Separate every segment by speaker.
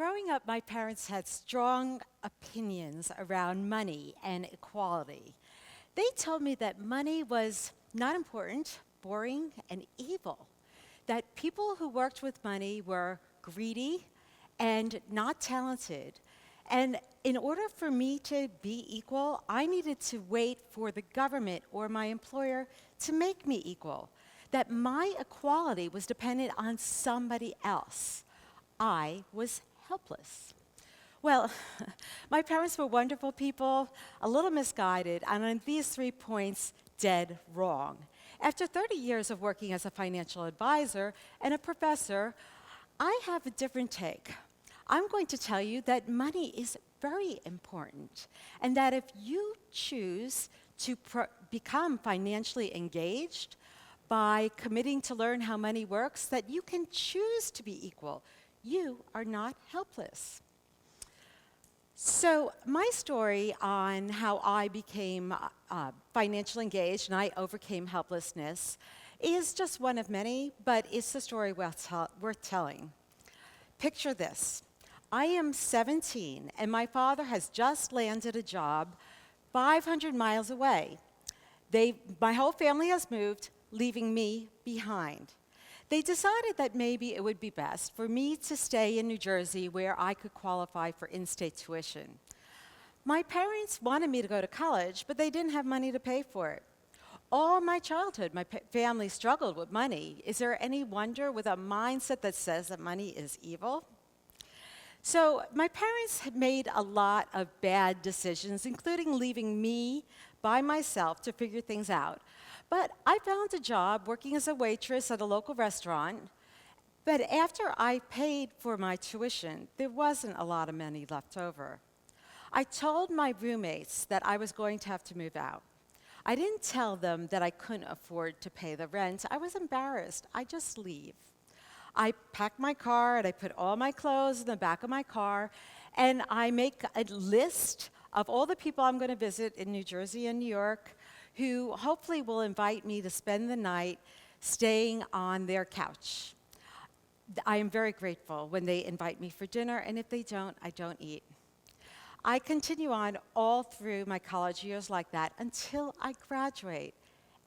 Speaker 1: growing up, my parents had strong opinions around money and equality. They told me that money was not important, boring, and evil. That people who worked with money were greedy and not talented. And in order for me to be equal, I needed to wait for the government or my employer to make me equal. That my equality was dependent on somebody else. I was helpless. Well, my parents were wonderful people, a little misguided, and on these 3 points, dead wrong. After 30 years of working as a financial advisor and a professor, I have a different take. I'm going to tell you that money is very important, and that if you choose to become financially engaged by committing to learn how money works, that you can choose to be equal. You are not helpless. So my story on how I became financially engaged and I overcame helplessness is just one of many, but it's a story worth telling. Picture this. I am 17, and my father has just landed a job 500 miles away. My whole family has moved, leaving me behind. They decided that maybe it would be best for me to stay in New Jersey where I could qualify for in-state tuition. My parents wanted me to go to college, but they didn't have money to pay for it. All my childhood, my family struggled with money. Is there any wonder with a mindset that says that money is evil? So my parents had made a lot of bad decisions, including leaving me by myself to figure things out. But I found a job working as a waitress at a local restaurant. But after I paid for my tuition, there wasn't a lot of money left over. I told my roommates that I was going to have to move out. I didn't tell them that I couldn't afford to pay the rent. I was embarrassed. I just leave. I pack my car and I put all my clothes in the back of my car, and I make a list of all the people I'm going to visit in New Jersey and New York who hopefully will invite me to spend the night staying on their couch. I am very grateful when they invite me for dinner, and if they don't, I don't eat. I continue on all through my college years like that until I graduate,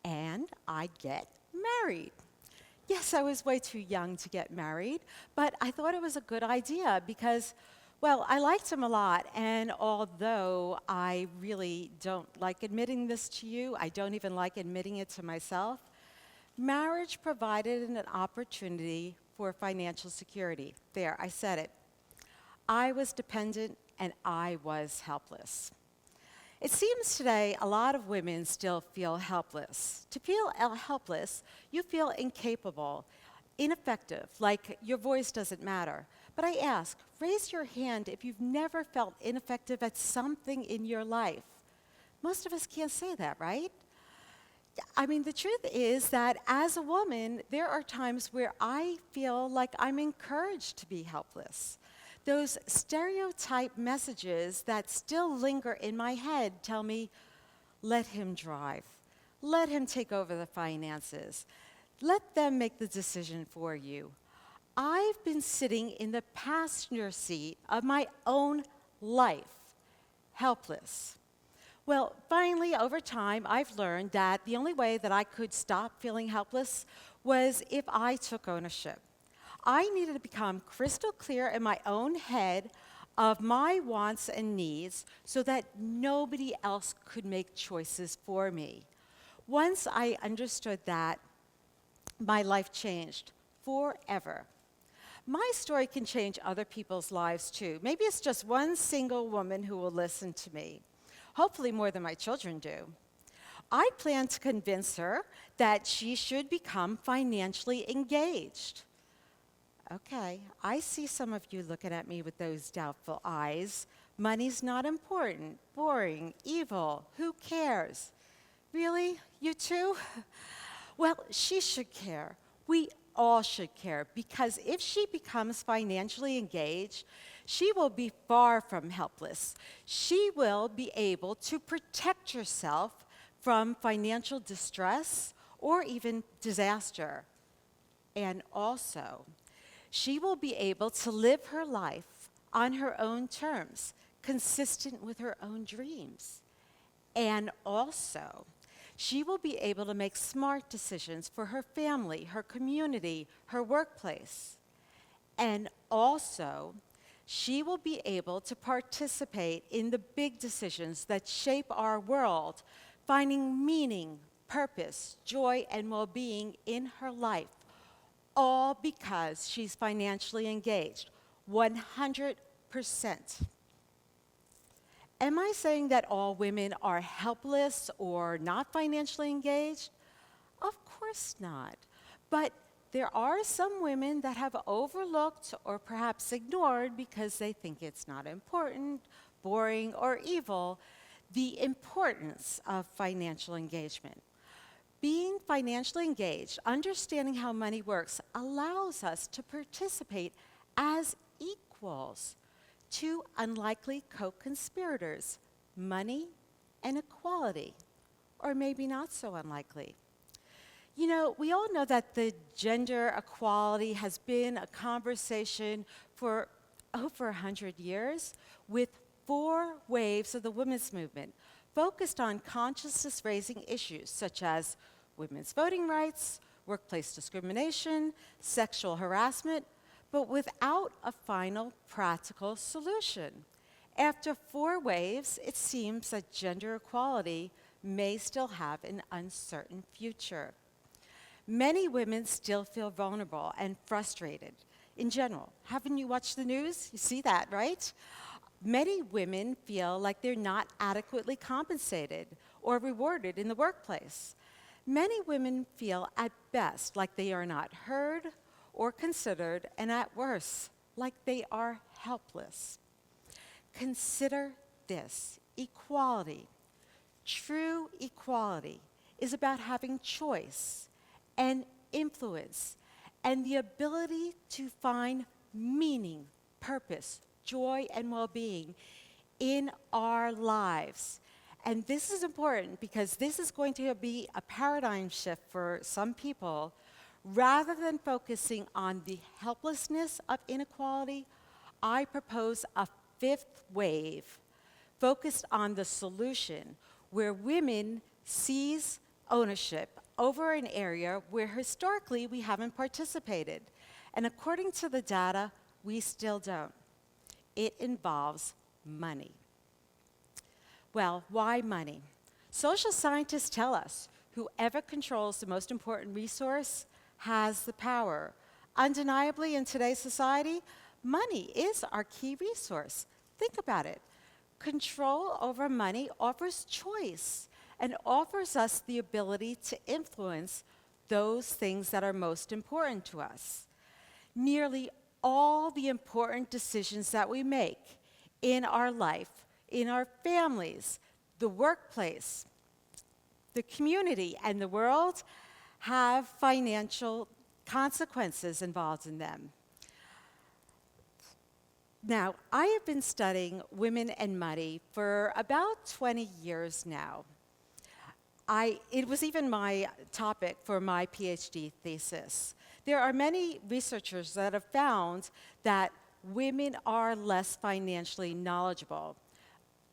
Speaker 1: and I get married. Yes, I was way too young to get married, but I thought it was a good idea because, well, I liked him a lot, and although I really don't like admitting this to you, I don't even like admitting it to myself, marriage provided an opportunity for financial security. There, I said it. I was dependent and I was helpless. It seems today a lot of women still feel helpless. To feel helpless, you feel incapable, ineffective, like your voice doesn't matter. But I ask, raise your hand if you've never felt ineffective at something in your life. Most of us can't say that, right? I mean, the truth is that as a woman, there are times where I feel like I'm encouraged to be helpless. Those stereotype messages that still linger in my head tell me, let him drive. Let him take over the finances. Let them make the decision for you. I've been sitting in the passenger seat of my own life, helpless. Well, finally, over time, I've learned that the only way that I could stop feeling helpless was if I took ownership. I needed to become crystal clear in my own head of my wants and needs so that nobody else could make choices for me. Once I understood that, my life changed forever. My story can change other people's lives too. Maybe it's just one single woman who will listen to me. Hopefully more than my children do. I plan to convince her that she should become financially engaged. Okay, I see some of you looking at me with those doubtful eyes. Money's not important, boring, evil, who cares? Really? You too? Well, she should care. We all should care, because if she becomes financially engaged, she will be far from helpless. She will be able to protect herself from financial distress or even disaster. And also, she will be able to live her life on her own terms, consistent with her own dreams. And also, she will be able to make smart decisions for her family, her community, her workplace. And also, she will be able to participate in the big decisions that shape our world, finding meaning, purpose, joy, and well-being in her life, all because she's financially engaged, 100%. Am I saying that all women are helpless or not financially engaged? Of course not. But there are some women that have overlooked or perhaps ignored because they think it's not important, boring, or evil, the importance of financial engagement. Being financially engaged, understanding how money works, allows us to participate as equals. Two unlikely co-conspirators, money and equality, or maybe not so unlikely. You know, we all know that the gender equality has been a conversation for over 100 years, with 4 waves of the women's movement focused on consciousness-raising issues such as women's voting rights, workplace discrimination, sexual harassment, but without a final practical solution. After 4 waves, it seems that gender equality may still have an uncertain future. Many women still feel vulnerable and frustrated in general. Haven't you watched the news? You see that, right? Many women feel like they're not adequately compensated or rewarded in the workplace. Many women feel at best like they are not heard or considered, and at worst, like they are helpless. Consider this: equality. True equality is about having choice and influence and the ability to find meaning, purpose, joy, and well-being in our lives. And this is important because this is going to be a paradigm shift for some people. Rather than focusing on the helplessness of inequality, I propose a 5th wave focused on the solution, where women seize ownership over an area where historically we haven't participated. And according to the data, we still don't. It involves money. Well, why money? Social scientists tell us whoever controls the most important resource has the power. Undeniably, in today's society, money is our key resource. Think about it. Control over money offers choice and offers us the ability to influence those things that are most important to us. Nearly all the important decisions that we make in our life, in our families, the workplace, the community, and the world have financial consequences involved in them. Now, I have been studying women and money for about 20 years now. It was even my topic for my PhD thesis. There are many researchers that have found that women are less financially knowledgeable,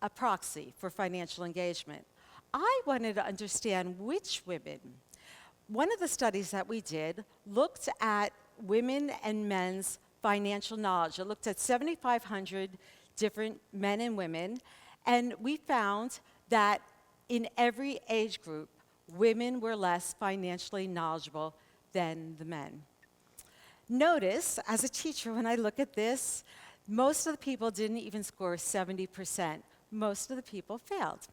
Speaker 1: a proxy for financial engagement. I wanted to understand which women. One of the studies that we did looked at women and men's financial knowledge. It looked at 7,500 different men and women, and we found that in every age group, women were less financially knowledgeable than the men. Notice, as a teacher, when I look at this, most of the people didn't even score 70%. Most of the people failed.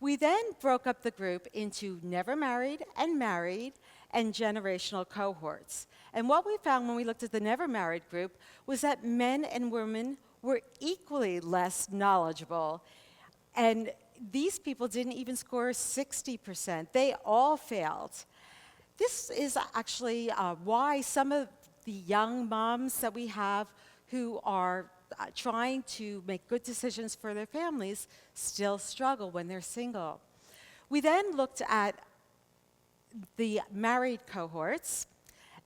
Speaker 1: We then broke up the group into never married and generational cohorts. And what we found when we looked at the never married group was that men and women were equally less knowledgeable. And these people didn't even score 60%. They all failed. This is actually why some of the young moms that we have who are trying to make good decisions for their families still struggle when they're single. We then looked at the married cohorts,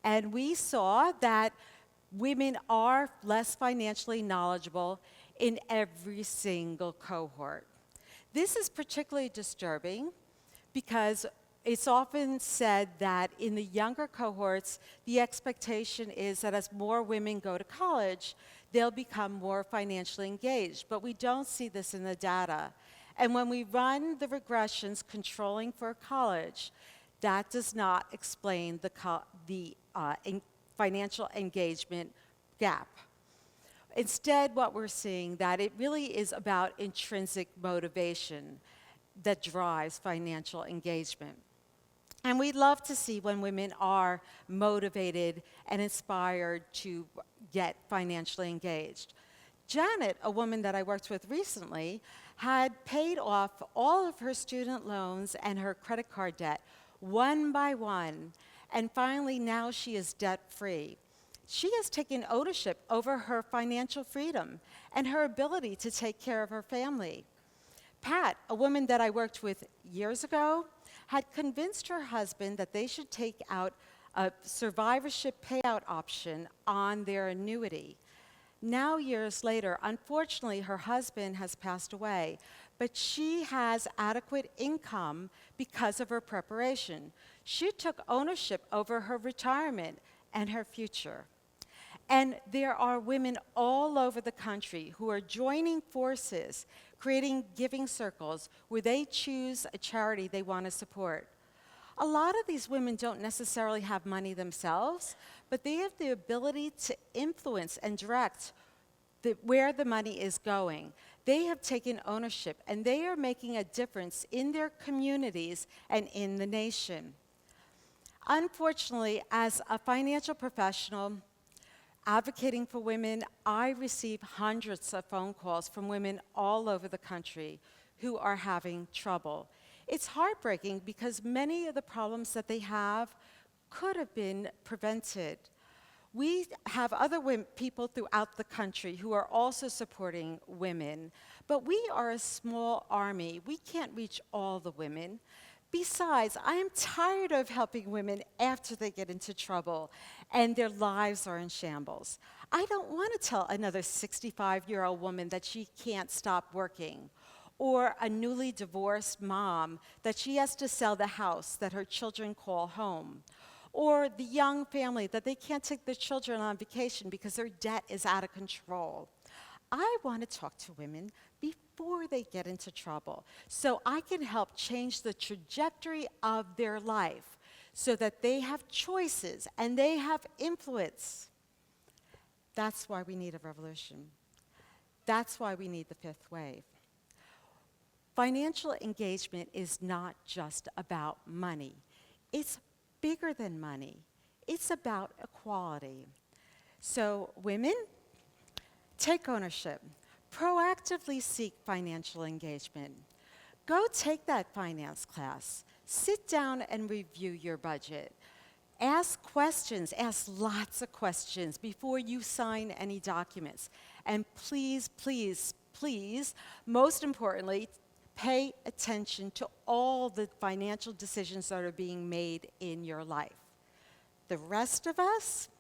Speaker 1: and we saw that Women are less financially knowledgeable in every single cohort. This is particularly disturbing because it's often said that in the younger cohorts, the expectation is that as more women go to college, they'll become more financially engaged. But we don't see this in the data. And when we run the regressions controlling for college, that does not explain the financial engagement gap. Instead, what we're seeing that it really is about intrinsic motivation that drives financial engagement. And we love to see when women are motivated and inspired to get financially engaged. Janet, a woman that I worked with recently, had paid off all of her student loans and her credit card debt one by one, and finally now she is debt-free. She has taken ownership over her financial freedom and her ability to take care of her family. Pat, a woman that I worked with years ago, had convinced her husband that they should take out a survivorship payout option on their annuity. Now, years later, unfortunately, her husband has passed away, but she has adequate income because of her preparation. She took ownership over her retirement and her future. And there are women all over the country who are joining forces, creating giving circles where they choose a charity they want to support. A lot of these women don't necessarily have money themselves, but they have the ability to influence and direct where the money is going. They have taken ownership, and they are making a difference in their communities and in the nation. Unfortunately, as a financial professional advocating for women, I receive hundreds of phone calls from women all over the country who are having trouble. It's heartbreaking because many of the problems that they have could have been prevented. We have other people throughout the country who are also supporting women, but we are a small army. We can't reach all the women. Besides, I am tired of helping women after they get into trouble and their lives are in shambles. I don't want to tell another 65-year-old woman that she can't stop working, or a newly divorced mom that she has to sell the house that her children call home, or the young family that they can't take their children on vacation because their debt is out of control. I want to talk to women before they get into trouble so I can help change the trajectory of their life so that they have choices and they have influence. That's why we need a revolution. That's why we need the fifth wave. Financial engagement is not just about money. It's bigger than money. It's about equality. So women, take ownership. Proactively seek financial engagement. Go take that finance class. Sit down and review your budget. Ask questions, ask lots of questions before you sign any documents. And please, please, please, most importantly, pay attention to all the financial decisions that are being made in your life. The rest of us,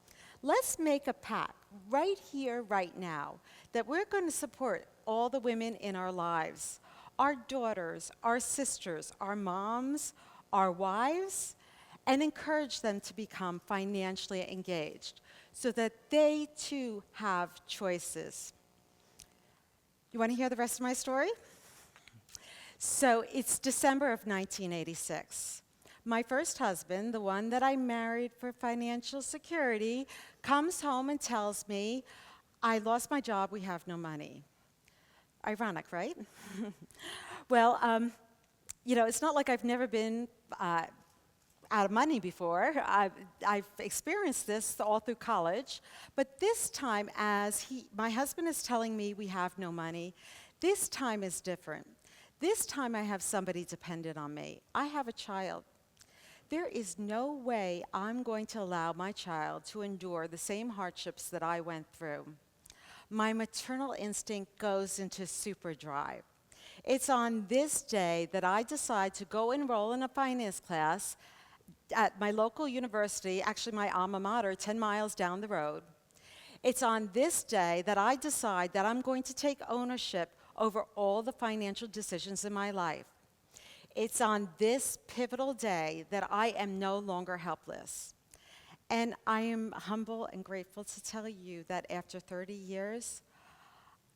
Speaker 1: let's make a pact right here, right now, that we're going to support all the women in our lives, our daughters, our sisters, our moms, our wives, and encourage them to become financially engaged so that they too have choices. You want to hear the rest of my story? So it's December of 1986. My first husband, the one that I married for financial security, comes home and tells me, I lost my job, we have no money. Ironic, right? Well, it's not like I've never been out of money before. I've experienced this all through college. But this time, as my husband is telling me we have no money, this time is different. This time I have somebody dependent on me. I have a child. There is no way I'm going to allow my child to endure the same hardships that I went through. My maternal instinct goes into superdrive. It's on this day that I decide to go enroll in a finance class at my local university, actually my alma mater, 10 miles down the road. It's on this day that I decide that I'm going to take ownership over all the financial decisions in my life. It's on this pivotal day that I am no longer helpless. And I am humble and grateful to tell you that after 30 years,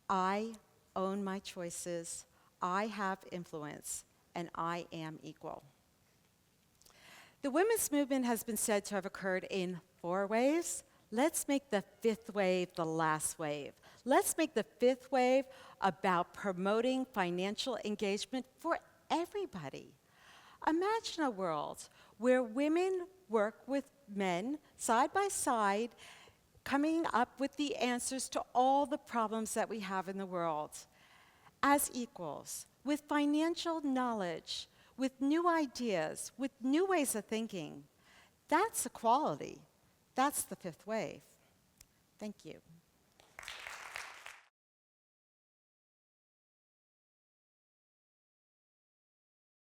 Speaker 1: I own my choices, I have influence, and I am equal. The women's movement has been said to have occurred in 4 waves. Let's make the 5th wave the last wave. Let's make the 5th wave about promoting financial engagement for everybody. Imagine a world where women work with men side by side, coming up with the answers to all the problems that we have in the world as equals, with financial knowledge, with new ideas, with new ways of thinking. That's equality. That's the 5th wave. Thank you.